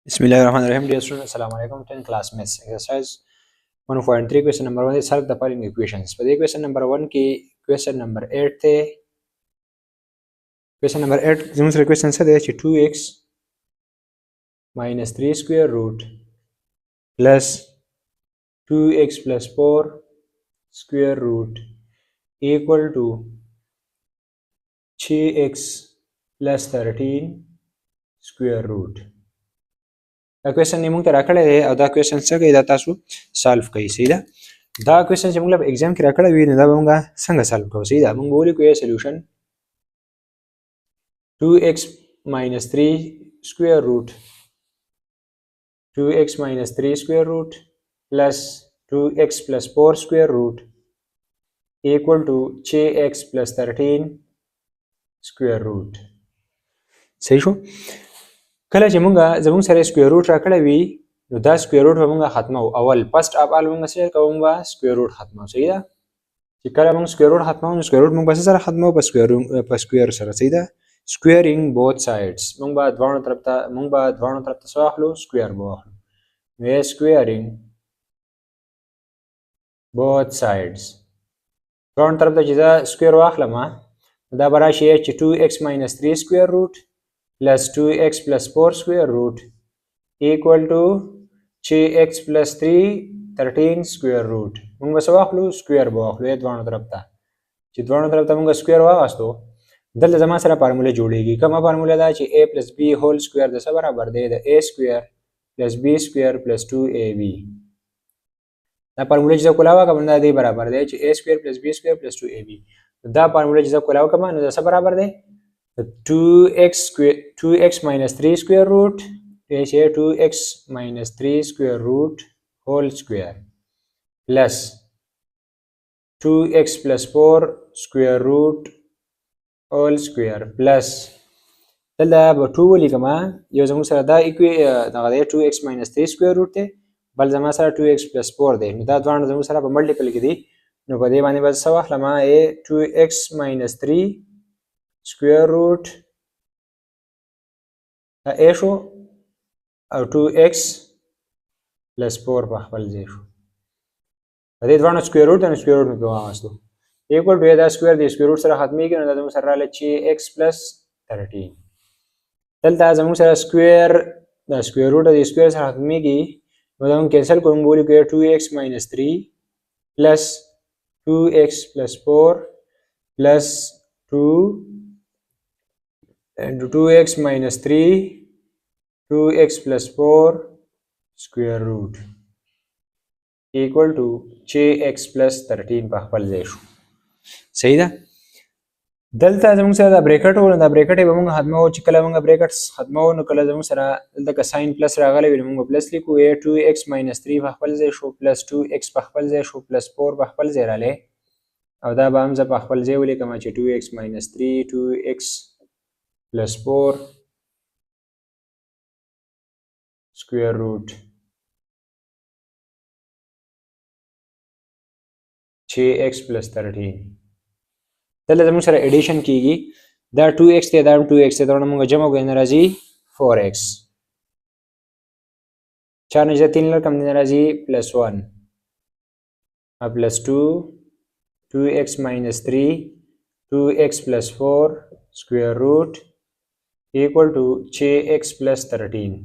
Bismillahirrahmanirrahim. Dear students, Assalamu alaikum. 10th class maths exercise 1.3 question number 1 is solve the following equations. For the question number 1 की question number 8 थे. Question number 8 दूसरे question से दे 2x minus 3 square root plus 2x plus 4 square root equal to 6x plus 13 square root. دا کوېشن موږ ته راکړی دی او دا کوېشن څه کوي دا تاسو سالو کوئ صحیح ده دا کوېشن چې موږ په ایگزام کې راکړی وي نو دا به موږ څنګه سالو کوو صحیح ده موږ به ولیکو یې سلیوشن 2x minus 3 square root 2x minus 3 square root plus 2x plus 4 square root equal to 6x plus 13 square root صحیح شو کله چې مونږه زموږ سره سکویر روټ راکړی وي نو دا سکویر روټ به مونږه ختمو اول فرست اف آل مونږ څه کوو مونږ سکویر روټ ختمو صحیح ده چې کله مونږ سکویر روټ ختمو نو سکویر روټ مونږ به څه سره ختمو په سکویر سره صحیح ده سکویرینګ بوث سایډز مونږ به دواړو طرف ته څه واخلو سکویر به واخلو نو یې سکویرینګ بوث سایډز دواړو طرف ته چې دا سکویر واخلم دا به راشي چې 2x minus 3 square root plus 2x plus 4 square root equal to 6x plus 3 13 square root موږ به څه واخلو سکویر به واخلو یې دواړو طرف ته چې دواړو طرف ته موږ سکویر واخیستو دلته زما سره فارموله جوړیږي کومه فارموله ده چې a plus b whole square د څه برابر دی د a square plus b square plus 2ab دا فارموله چې زه کولاوه کوم دا دی برابر دی چې a square plus b square plus 2ab دا فارموله چې زه کولاوه کوم نو دا څه برابر دی 2x minus 3 square root is 2x minus 3 square root whole square plus 2x plus 4 square root whole square plus دلته به 2 ولیکم یو زموږ سره دا دغه دی 2x minus 3 square root دی بل زما سره 2x plus 4 دی نو دا دواړه زموږ سره په ملټیپل کې دي نو په دې باندې به څه واخلم 2x minus 3 square root a شو او 2x plus 4 په خپل ځای شو په دې دوانو سکویر روټ او سکویر روټ مې په واغستو ایکوال ټو دا سکویر دی سکویر روټ سره ختمېږي نو دا زموږ سره راغله 6x plus 13 دلته زموږ سره سکویر دا سکویر روټ د سکویر سره ختمېږي نو دا موږ کینسل کوو موږ ولیکو 2x minus 3 plus 2x plus 4 plus 2 and 2x minus 3 2x plus 4 square root equal to 6x plus 13 په خپل ځای شو صحیح ده دلته زموږ سره دا بریکټ و دا بریکټ به موږ ختمو چې کله موږ بریکټس ختمو نو کله زموږ سره دلته که ساين پلس راغلی وي نو موږ پلس لیکو 2x minus 3 په خپل ځای شو پلس 2x په خپل ځای شو پلس 4 په خپل ځای رالی او دا به هم زه په خپل ځای ولیکم چې 2x minus 3 2x plus 4 square root 6x plus 13 دلته زموږ سره ایډیشن کیږي دا 2x دی دا 2x دی دا موږ جمع کوو نه راځي 4x 4 نه 3 لکم نه راځي plus 1 plus 2 2x minus 3 2x plus 4 square root equal to 6x plus 13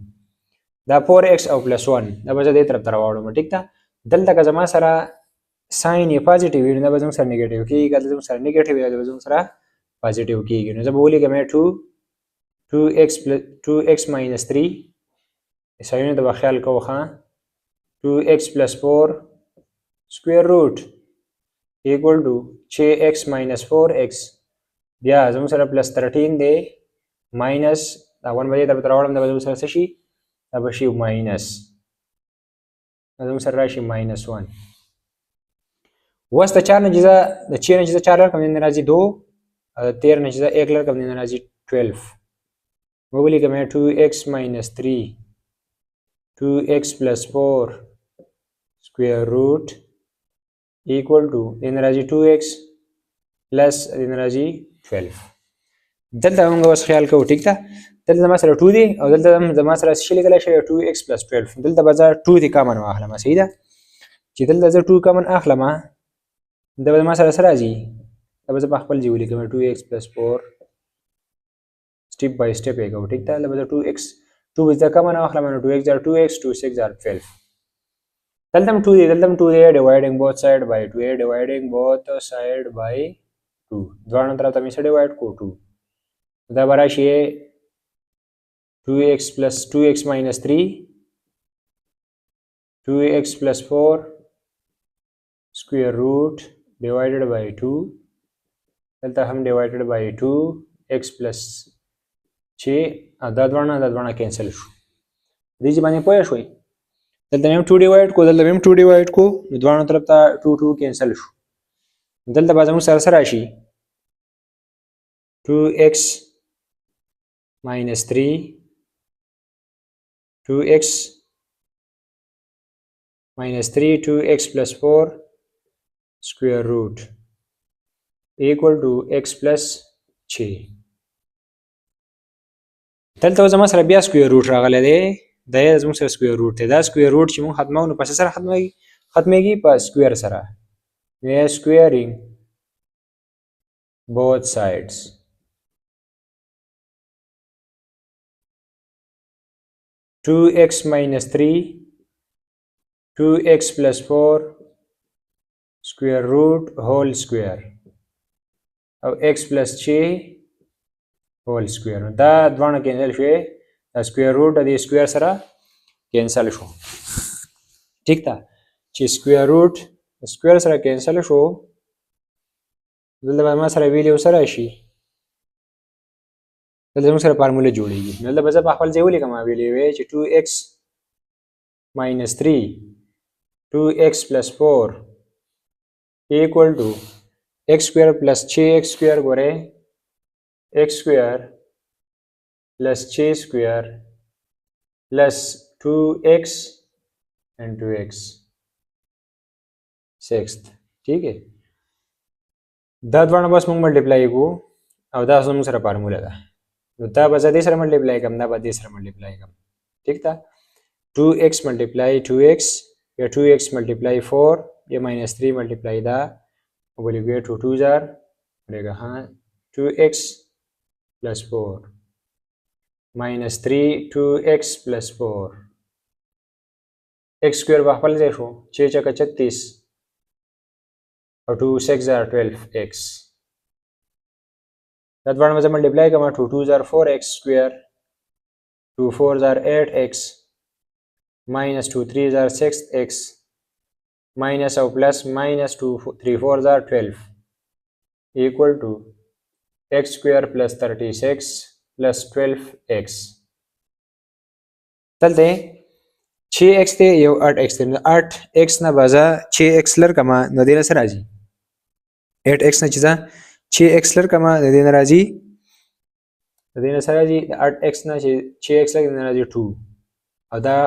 دا 4x او plus 1 دا به زه دې طرف ته راوړم ټیک ده دلته که زما سره ساين یې پازیټیو وي نو دا به زموږ سره نیګیټیو کېږي که زموږ سره نیګیټیو وي دا به زموږ سره پازیټیو کېږي نو زه به ولیکم 2x minus 3 ساينونه ته به خیال کوو ښه 2x plus 4 square root equal to 6x minus 4x بیا زموږ سره plus 13 دی ماینس دا 1 به دې طرف ته راوړم دا به زموږ سره څه شي دا به شي ماینس دا زموږ سره راشي ماینس 1 اوس د 4 نه جزا د 6 نه جزا 4 لرکم نه راځي 2 او د 13 نه جزا 1 لرکم نه راځي 12 مو ولیکم 2x minus 3 2x plus 4 square root equal to نه راځي 2x plus نه راځي 12 دلته موږ اوس خیال کوو ټیک ده دلته زما سره 2 دی او دلته هم زما سره څه لیکلی شوی 2x + 12 دلته به زه 2 دی کامن واخلم صحیح ده چې دلته زه 2 کامن اخلم دا به زما سره څه راځي دا به زه په خپل ځای ولیکم 2x + 4 step by step یې کوو ټیک ده دا به زه 2x 2 به زه کامن واخلم نو 2x are 2x 2 6 are 12 دلته هم 2 دی دلته هم 2 دی dividing both side by 2 dividing both side by 2 دوانو طرف ته مې څه ډیوایډ کو 2 دا به راشي 2x plus 2x minus 3 2x plus 4 square root divided by 2 دلته هم divided by 2 x plus 6 دا دوانه کینسل شو دې چې باندې پوه شوي دلته هم 2 ډیوایډ کو دلته هم 2 ډیوایډ کو نو دوانو طرف ته 2 2 کینسل شو دلته به زموږ سره راشي 2x minus 3 2x minus 3 2x plus 4 square root equal to x plus 6 دلته زما سره بیا سکویر روټ راغلی دی دا یې زموږ سره سکویر روټ دی دا سکویر روټ چې موږ ختمو نو په څه سره ختمیږي په سکویر سره we are squaring both sides 2x minus 3 2x plus 4 square root whole square او x plus 6 whole square دا دوانه کینسل شوی دا سکویر روټ د سکویر سره کینسل شو ٹھیک ده چې سکویر روټ سکویر سره کینسل شو دلته ما سره ویلیو سره شي دلته موږ سره فارموله جوړیږي دلته به زه په خپل ځای ولیکم ویلیو چې 2x minus 3 2x plus 4 equal to x square plus 6x square ګوره x square plus 6 square plus 2x and 2x sixth ٹھیک ہے دا دوانه بس موږ ملټیپلای کو او دا زموږ سره فارموله ده نو دا به زه دې سره ملټیپلای کوم دا به دې سره ملټیپلای کوم ٹھیک ده 2x multiply 2x یا 2x multiply 4 या -3 multiply دا obliviate to 2 जार रहेगा हाँ 2x plus 4 -3 2x plus 4 x square बखपल देखो 6 चका 36 और 2 6 jar 12x that one मज़ा multiply कमा 2 2 jar 4x square 2 4 jar 8x minus 2 3 jar 6x minus or plus minus 2 3 4 are 12 equal to x square plus 36 plus 12x चलते 6x थे यो 8x थे 8x ना बाजा 6x लर कमा नदीना से राजी 8x ना चीज़ा 6x लर कमा नदीना राजी 8x ना 6x लर नदीना राजी 2 अदा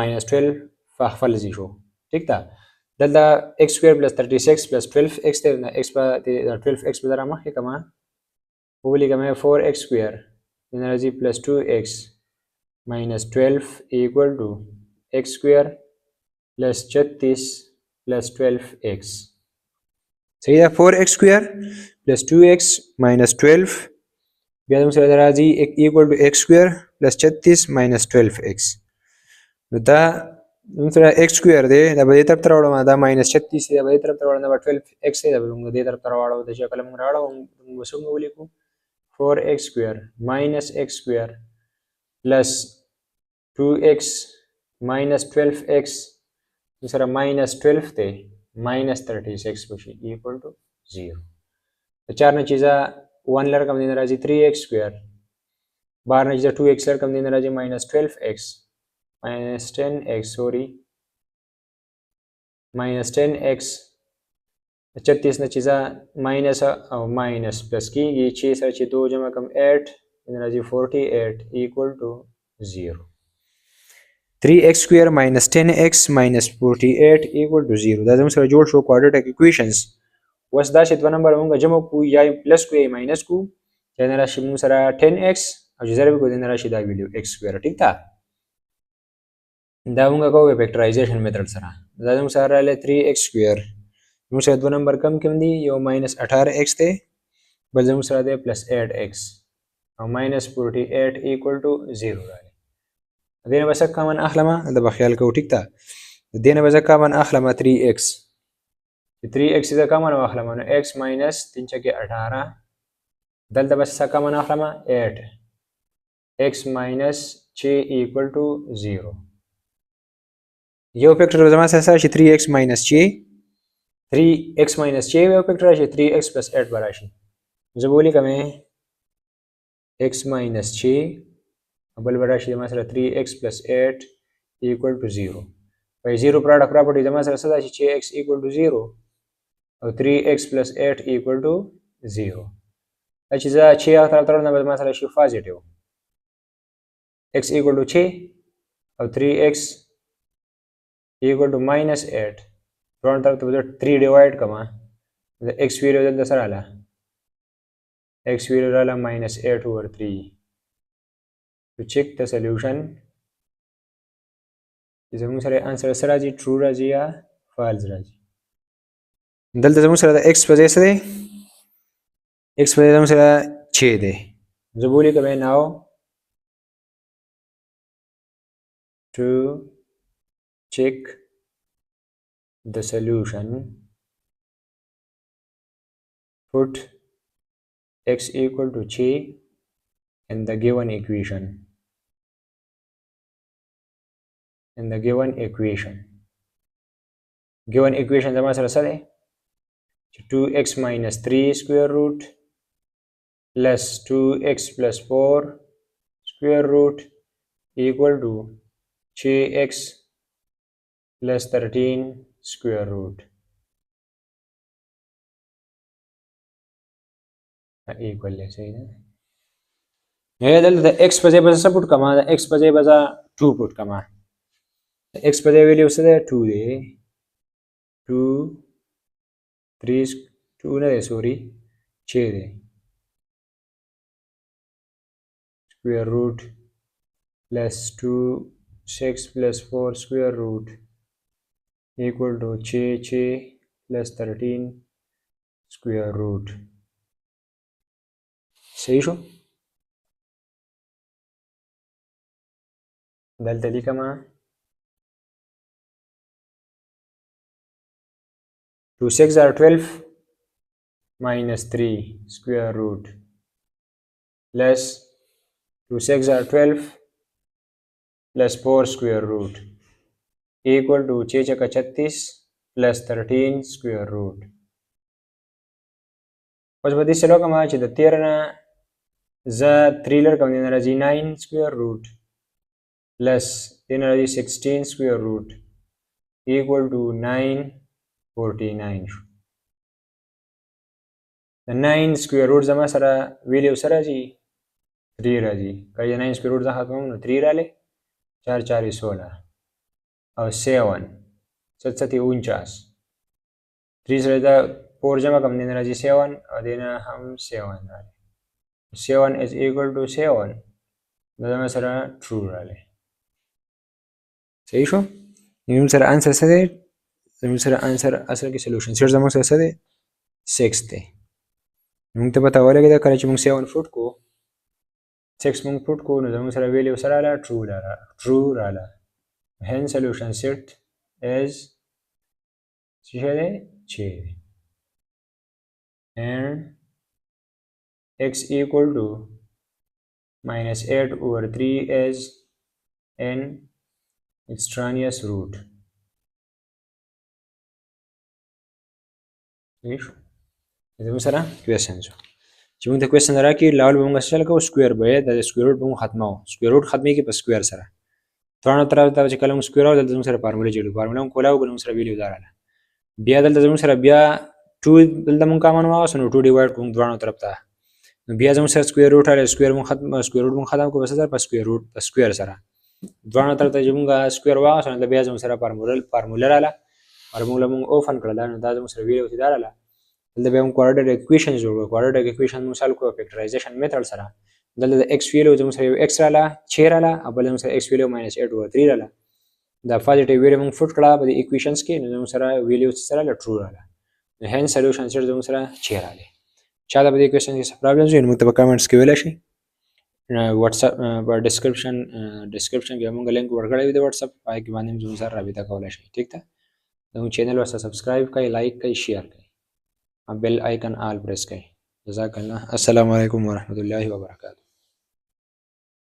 -12 फाखफल जीरो ठीक था دلته x square plus 36 plus 12x ته x په 12x به درامه کې کما وولي کما 4x square انرژي plus 2x minus 12 equal to x square plus 36 plus 12x صحیح ده 4x square plus 2x minus 12 بیا موږ سره راځي equal to x square plus 36 minus 12x نو دا दूसरा x square दे دا به طرف تر وړم دا -36 دی به طرف تر وړم دا 12x دی دا به دې طرف تر وړم د شکل موږ راړو وسنګ ولیکو 4x square minus x square plus 2x minus 12x दूसरा -12 دی -36 بشي equal to 0 د چار نه چیزه 1 لر کم دین راځي 3x square بار نه چیزه 2x لر کم دین راځي -12x minus 10x sorry minus 10x 36 ना चीज़ा माइनस और minus plus की ये 6 सर 6 2 जमा कम 8 इनराजी 48 equal to 0 3x square minus 10x minus 48 equal to 0 دا زموږ سره جوړ شو quadratic equations وس دا چې دوه نمبر موږ جمع کو یا پلس کو یا ماینس کو دا راشي موږ سره 10x او چې ضرب کو دین راشي دا ویلیو x سکوير ټیک تا دا موږ کوو فیکټرایزیشن میتھډ سره دا موږ سره رااله 3x سکوير موږ سره دو نمبر کم دي یو -18x ته بل موږ سره ده +8x او -48 equal to 0 راځي دینه بس کامن اخلمه د بخیال کو ټیک تا دینه بس کامن اخلمه 3x 3x دا کامن اخلمه نو x -3 × 18 دلته بس کامن اخلمه 8 x - 6 equal to 0 یو فیکټر زما سره شي 3x - 6 3x - 6 یو فیکټر شي 3x + 8 براشي زه بولی کومه x - 6 بل براشي زما سره 3x + 8 equal to 0 په 0 پروډکټ پراپرټي زما سره څه ده چې 6x equal to 0 او 3x + 8 equal to 0 چې زه 6 تر نه زما سره شي پوزټیو x equal to 6 او 3x equal to -8 ډون طرف ته 3 ډیوایډ کما د x ویلیو دلته سره رااله x ویلیو رااله -8/3 to check the solution زموږ سره انسر سره راځي ټرو راځي یا فالس راځي دلته زموږ سره د x په ځای څه دی x په ځای زموږ سره 6 دی زه بولی کوم ناو to check the solution put x equal to 6 in the given equation given equation زما سره څه دی 2x - 3 square root plus 2x plus 4 square root equal to 6x plus 13 square root equal صحیح ده یا دلته د x په ځای به څه پټ کما د x په ځای به 2 پټ کما x په ځای ویلیو څه ده 2 دی 2 3 2 نه دی سوري 6 دی square root plus 2 6 plus 4 square root equal to 6 plus 13 square root صحیح شو دلته لیکما 2 6 are 12 minus 3 square root plus 2 6 are 12 plus 4 square root equal to 6 का 36 plus 13 square root اوس به دې سره کومه چې د 13 نه زه 3 لر کوم نه راځي 9 square root plus دې نه راځي 16 square root equal to 949 شو د 9 square root زما سره ویلیو سره راځي 3 راځي کله 9 square root ځه ختموم نو 3 رااله 4 4 16 او 7 7 49 3 سره دا 4 جمع کوم نه راځي 7 او دینه هم 7 راځي 7 is equal to 7 دا زما سره true رااله صحیح شو نیم سره انسر څه دی زموږ سره انسر اصل کې سولوشن سره زموږ سره څه دی 6 دی موږ ته پته ولګېده کله چې موږ 7 فوټ کو 6 موږ فوټ کو نو زموږ سره ویلیو سره رااله ټرو رااله hence solution set is څه دی 6 and x equal to -8/3 is an extraneous root صحیح زموږ سره کوېشن شو چې موږ ته کوېشن راکړي لاول به موږ څه کوو سکویر به د سکویر روټ به موږ ختمو سکویر روټ ختمېږي په سکویر سره دواړو طرف ته چې کله موږ سکویر او دلته زموږ سره فارموله جوړو فارموله موږ کولاو بل موږ سره ویلیو دا رااله بیا دلته زموږ سره بیا 2 دلته موږ کامن واغوستو نو 2 ډیوایډ کوو دواړو طرف ته نو بیا زموږ سره سکویر روټ رااله سکویر موږ ختم کوو په څه سره په سکویر روټ په سکویر سره دواړو طرف ته چې موږ سکویر واغوستو نو بیا زموږ سره فارموله رااله فارموله موږ اوپن کړله نو دا زموږ سره ویلیو دا رااله دلته بیا موږ کوارډیټ اکویشن جوړ کړو کوارډیټ اکویشن موږ سال کوو فیکټرایزیشن میتھډ سره دلته د x ویلیو زموږ سره یو x رااله 6 رااله او بل زموږ سره x ویلیو -8 /3 رااله دا پوزټیو ویلیو موږ فوټ کړه په د ایکویشنز کې نو زموږ سره ویلیو سره ټرو رااله نو هین سولوشن سره زموږ سره 6 رااله چا دا په دې کوېسچن کې څه پرابلمز وي نو موږ ته په کمنټس کې ویلی شئ واتس اپ په ډسکرپشن کې موږ لینک ورکړی وي د واتس اپ پای کې باندې زموږ سره رابطه کولی شئ ٹھیک ده زموږ چینل ورسره سبسکرایب کړئ لایک کړئ شیر کړئ او بیل آیکن آل پریس کړئ جزاک الله السلام علیکم ورحمۃ اللہ وبرکاتہ